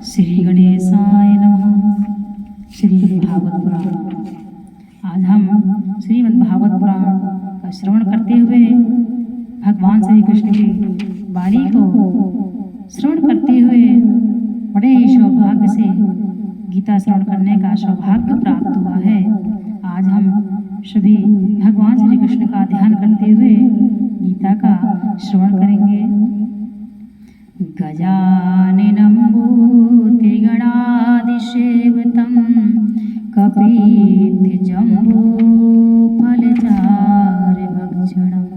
श्री गणेशाय नमः। श्रीमद् भागवत पुराण। आज हम श्रीमद् भागवत पुराण का श्रवण करते हुए भगवान श्री कृष्ण की वाणी को श्रवण करते हुए बड़े ही सौभाग्य से गीता श्रवण करने का सौभाग्य प्राप्त हुआ है। आज हम सभी भगवान श्री कृष्ण का ध्यान करते हुए गीता का श्रवण करेंगे। गजाननं भूतिगणादिसेवितं कपित्थजम्बूफलचारुभक्षणम्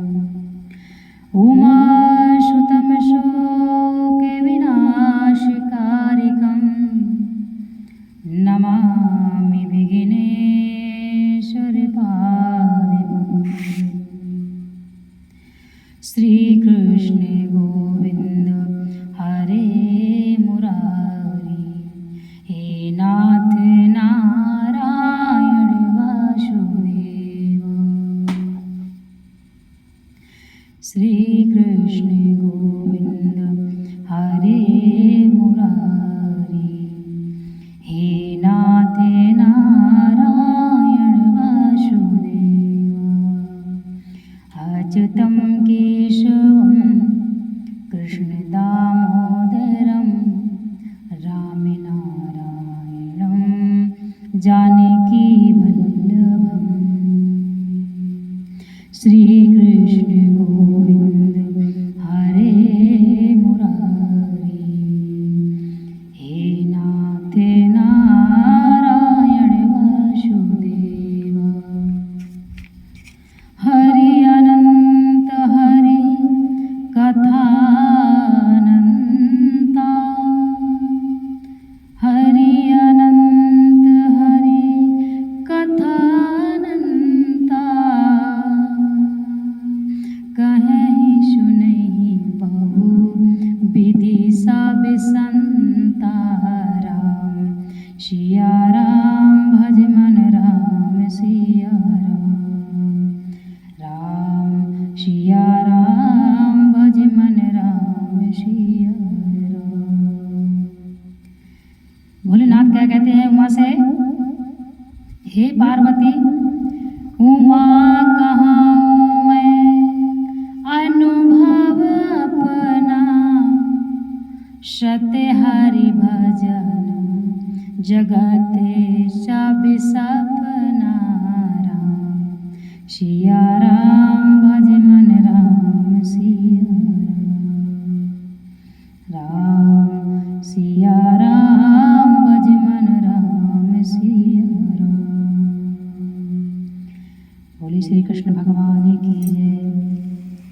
उमासुतं शोकविनाशकारिकं नमामि विघ्नेश्वरपादं। श्रीकृष्ण गोविंद हरे मुरारी, हे नाथ नारायण वासुदेव। श्री कृष्ण गोविंद हरे मुरारी, हे नाथ नारायण वासुदेव। अच्युतं केशवं कृष्ण दामोदरं रामनारायणं जानकी वल्लभम्। श्री कृष्ण गोविंद हरे मुरारी, हे नाथ नारायण वासुदेव। हरि अनंत हरि कथानंता, हरि अनंत हरि कथानंता। कहीं सुनहि बहु विधि सब संता। राम सिया राम भज मन राम सिया राम सिया राम भज मन राम सिया राम। भोलेनाथ क्या कहते हैं उमा से? हे पार्वती, उमा कहाँ मैं अनुभव अपना, सत्य हरि भजन जगत सब सपना। राम सिया राम भज मन राम सिया राम सिया राम भज मन राम सिया राम। बोली श्री कृष्ण भगवान की जय,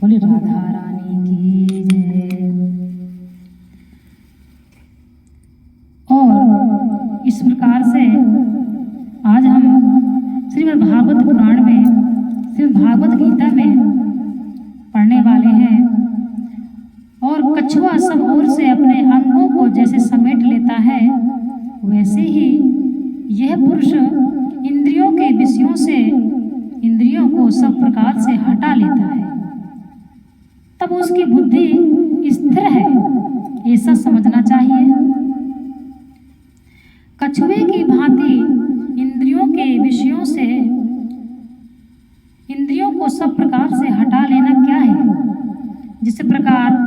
बोली राधा रानी की जय। और इस प्रकार से आज हम श्रीमद् भागवत पुराण में, श्रीमद् भागवत गीता में पढ़ने वाले हैं। और कछुआ सब ओर से अपने अंगों को जैसे समेट लेता है, वैसे ही यह पुरुष इंद्रियों के विषयों से इंद्रियों को सब प्रकार से हटा लेता है, तब उसकी बुद्धि स्थिर है, ऐसा समझना चाहिए। कछुए की भांति इंद्रियों के विषयों से इंद्रियों को सब प्रकार से हटा लेना क्या है? जिस प्रकार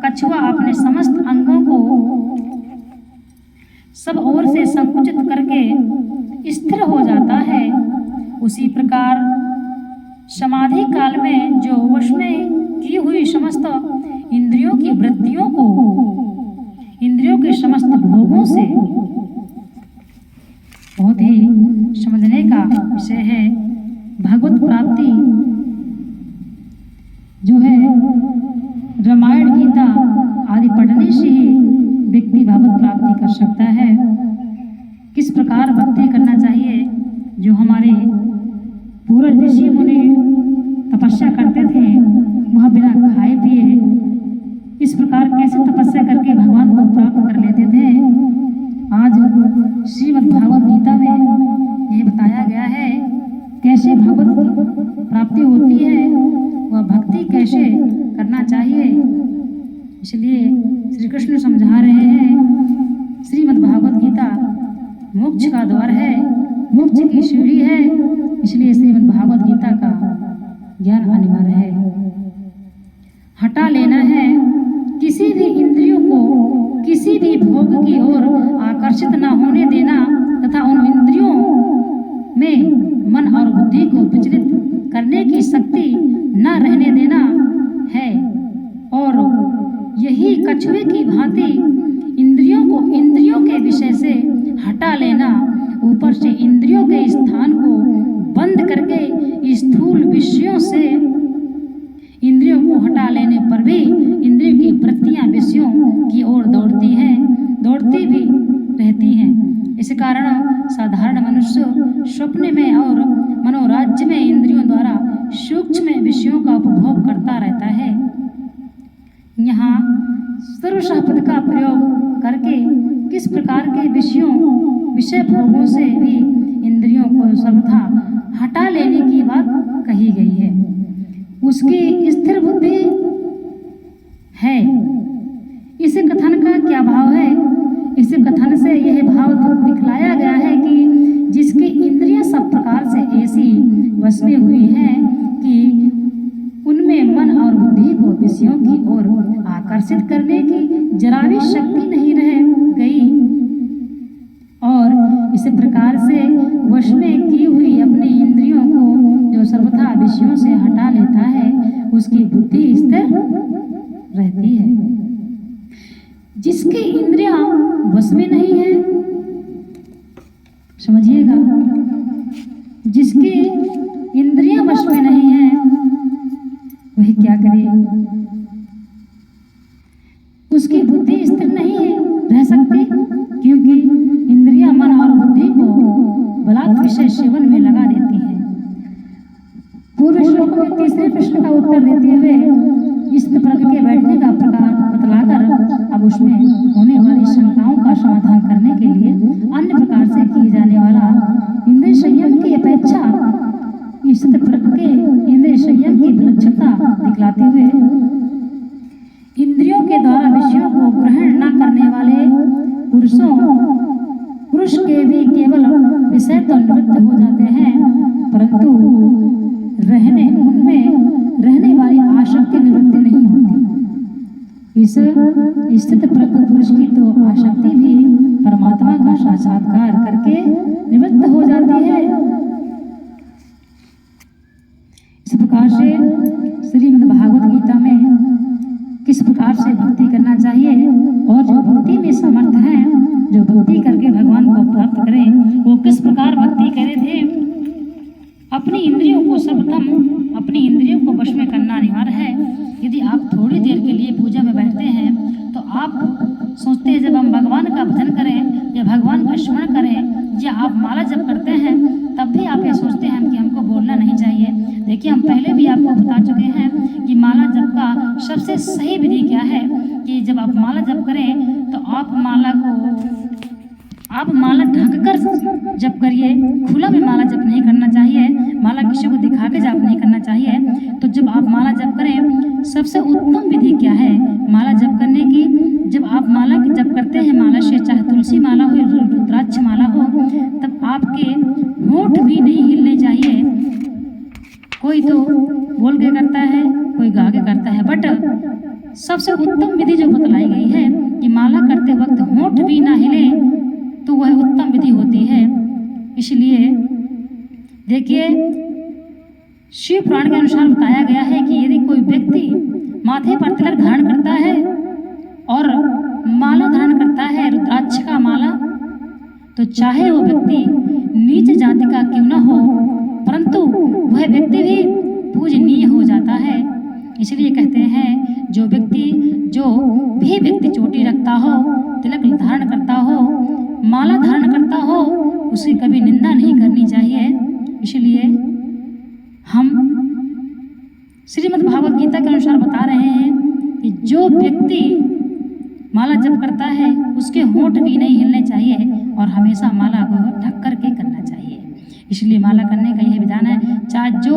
कछुआ अपने समस्त अंगों को सब ओर से संकुचित करके स्थिर हो जाता है, उसी प्रकार समाधि काल में जो वश में की हुई समस्त इंद्रियों की वृत्तियों को इंद्रियों के समस्त भोगों से, बहुत ही समझने का विषय है। भगवत प्राप्ति जो है रामायण गीता आदि पढ़ने से ही व्यक्ति भगवत प्राप्ति कर सकता है। किस प्रकार भक्ति करना चाहिए? जो हमारे पूर्व ऋषि मुनि तपस्या करते थे, वह बिना खाए पिए इस प्रकार कैसे तपस्या करके भगवान को प्राप्त कर लेते थे। आज श्रीमद् भागवत गीता में यह बताया गया है कैसे भगवत प्राप्ति होती है, वह भक्ति कैसे करना चाहिए। इसलिए श्री कृष्ण समझा रहे हैं श्रीमद् मोक्ष का द्वार है, मोक्ष की सीढ़ी है। इसलिए श्रीमद् भागवत गीता का ज्ञान अनिवार्य है। हटा लेना है किसी भी इंद्रियों को किसी भी भोग की ओर आकर्षित न होने देना तथा उन इंद्रियों में मन और बुद्धि को विचलित करने की शक्ति न रहने देना है। और यही कछुए की भांति इंद्रियों को इंद्रियों के विषय से हटा लेना, ऊपर से इंद्रियों के स्थान को बंद करके स्थूल विषयों से इंद्रियों को हटा लेने पर भी इंद्रियों की वृत्तियां विषयों की ओर दौड़ती भी रहती हैं। इस कारण साधारण मनुष्य स्वप्न में और मनोराज्य में इंद्रियों द्वारा सूक्ष्म विषयों का उपभोग करता रहता है। यहाँ सर्वशः पद का प्रयोग करके किस प्रकार के विषय भोगों से भी इंद्रियों को सर्वथा हटा लेने की बात कही गई है। उसकी स्थिर बुद्धि है। इस कथन का क्या भाव है? इस कथन से यह भाव दिखलाया गया है कि जिसकी इंद्रियां सब प्रकार से ऐसी वश में हुई हैं कि उनमें मन और बुद्धि को विषयों की ओर आकर्षित करने की जरा भी शक्ति नहीं रह गई, और इस प्रकार से वश में की हुई अपनी इंद्रियों को जो सर्वथा विषयों से हटा लेता है, उसकी बुद्धि स्थिर रहती है। जिसकी इंद्रियां वश में नहीं है, समझिएगा, जिसकी इंद्रियां वश में नहीं है वह क्या करे? उसकी बुद्धि स्थिर नहीं है रह सकती, क्योंकि इंद्रियां मन और बुद्धि को बलात् विषय सेवन में लगा देती है। पूर्व श्लोक में तीसरे प्रश्न का उत्तर देते हुए इस प्रकार के बैठने का प्रकार बतलाकर अब उसमें होने वाली शंकाओं का समाधान करने के लिए अन्य प्रकार से किए जाने वाला इंद्रिय संयम की अपेक्षा इस प्रकार के इंद्रिय संयम की विलक्षणता दिखलाते हुए इंद्रियों के द्वारा विषयों को ग्रहण न करने वाले पुरुष के भी केवल विषय तो निवृत्त हो जाते हैं, परंतु उनमें रहने वाली आसक्ति निवृत्ति नहीं होती। इस स्थित प्रज्ञ पुरुष की तो आसक्ति भी परमात्मा का साक्षात्कार करके निवृत्त हो जाती है। इस प्रकार से श्रीमद् भागवत गीता में किस प्रकार से भक्ति करना चाहिए और जो भक्ति में समर्थ हैं, जो भक्ति करके भगवान को प्राप्त करें, वो किस प्रकार भक्ति करे थे। अपनी इंद्रियों को सर्वप्रथम अपनी इंद्रियों को वश में करना अनिवार्य है। यदि आप थोड़ी देर के लिए पूजा में बैठते हैं तो आप सोचते हैं जब हम भगवान का भजन करें या भगवान का स्मरण करें या आप माला जप करते हैं तब भी आप ये सोचते हैं कि हमको बोलना नहीं चाहिए। देखिए, हम पहले भी आपको बता चुके हैं कि माला जप का सबसे सही विधि क्या है कि जब आप माला जप करें तो आप माला ढककर जप करिए। खुला में माला जप नहीं करना चाहिए, माला किसी को दिखा के जप नहीं करना चाहिए। तो जब आप माला जप करें, सबसे उत्तम विधि क्या है माला जप करने की? जब आप माला जप करते हैं माला से, चाहे तुलसी माला हो या रुद्राक्ष माला हो, तब आपके होंठ भी नहीं हिलने चाहिए। कोई तो बोल के करता है, कोई गा के करता है, बट सबसे उत्तम विधि जो बतलाई गई है कि माला करते वक्त होंठ भी ना हिले तो वह उत्तम विधि होती है। इसलिए देखिए, शिव पुराण के अनुसार बताया गया है कि यदि कोई व्यक्ति माथे पर तिलक धारण करता है और माला धारण करता है रुद्राक्ष का माला, तो चाहे वो व्यक्ति नीच जाति का क्यों न हो, परंतु वह व्यक्ति भी पूजनीय हो जाता है। इसलिए कहते हैं जो भी व्यक्ति चोटी रखता हो, तिलक धारण करता हो, माला धारण करता हो, उसकी कभी निंदा नहीं करनी चाहिए। इसलिए हम श्रीमद् भागवत गीता के अनुसार बता रहे हैं कि जो व्यक्ति माला जप करता है उसके होंठ भी नहीं हिलने चाहिए और हमेशा माला को ढक कर के करना चाहिए। इसलिए माला करने का यह विधान है। चाहे जो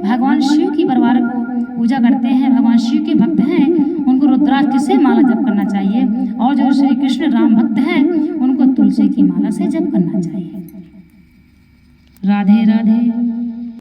भगवान शिव की परिवार को पूजा करते हैं, भगवान शिव के भक्त हैं, उनको रुद्राक्ष से माला जप करना चाहिए, और जो श्री कृष्ण राम भक्त हैं उनको तुलसी तुलसी की माला से जप करना चाहिए। राधे राधे।